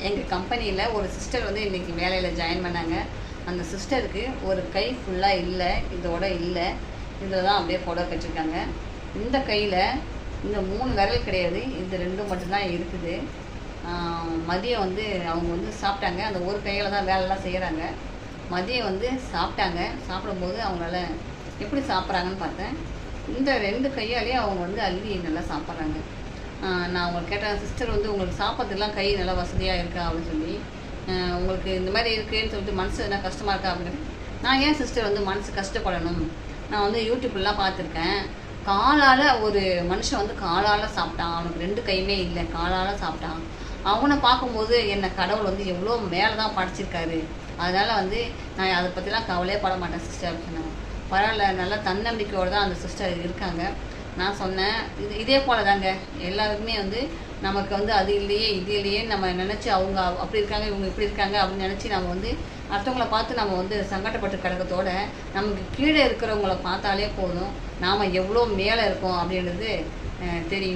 எங்கள் கம்பெனியில் ஒரு சிஸ்டர் வந்து இன்றைக்கி வேலையில் ஜாயின் பண்ணாங்க. அந்த சிஸ்டருக்கு ஒரு கை ஃபுல்லாக இல்லை, இதோட இல்லை, இதில் தான் அப்படியே புடவை கட்டிருக்காங்க. இந்த கையில் இந்த 3 விரல் கிடையாது, இந்த 2 மட்டும்தான் இருக்குது. மதியம் வந்து அவங்க வந்து சாப்பிட்டாங்க. அந்த ஒரு கையில் தான் வேலைலாம் செய்கிறாங்க. மதியம் வந்து சாப்பிட்டாங்க. சாப்பிடும்போது அவங்களால எப்படி சாப்பிட்றாங்கன்னு பார்த்தேன். இந்த 2 கையாலேயே அவங்க வந்து அள்ளி நல்லா சாப்பிட்றாங்க. நான் அவங்களுக்கு கேட்டேன், சிஸ்டர் வந்து உங்களுக்கு சாப்பிட்றதுலாம் கை நல்லா வசதியாக இருக்கா அப்படின்னு சொல்லி, உங்களுக்கு இந்த மாதிரி இருக்குதுன்னு சொல்லிட்டு மனசு என்ன கஷ்டமாக இருக்கா அப்படின்னு. நான் ஏன் சிஸ்டர் வந்து மனசு கஷ்டப்படணும், நான் வந்து யூடியூப்லாம் பார்த்துருக்கேன். காலால் ஒரு மனுஷன் வந்து காலால் சாப்பிட்டான், அவனுக்கு 2 கையுமே இல்லை, காலால் சாப்பிட்டான். அவனை பார்க்கும்போது என்னை கடவுள் வந்து எவ்வளோ மேலே தான் படைச்சிருக்காரு. அதனால் வந்து நான் அதை பற்றிலாம் கவலையே பட மாட்டேன் சிஸ்டர் அப்படின்னு சொன்னாங்க. பரவாயில்ல, நல்லா தன்னம்பிக்கையோடு தான் அந்த சிஸ்டர் இருக்காங்க. நான் சொன்னேன், இதே போல் தாங்க எல்லாருக்குமே வந்து நமக்கு வந்து அது இல்லையே இது இல்லையே நம்ம நினச்சி அவங்க அப்படி இருக்காங்க இவங்க இப்படி இருக்காங்க அப்படின்னு நினச்சி நம்ம வந்து அடுத்தவங்கள பார்த்து நம்ம வந்து சங்கடப்பட்டு கிடக்கத்தோட நமக்கு கீழே இருக்கிறவங்கள பார்த்தாலே போதும் நாம் எவ்வளோ மேலே இருக்கோம் அப்படின்றது தெரியும்.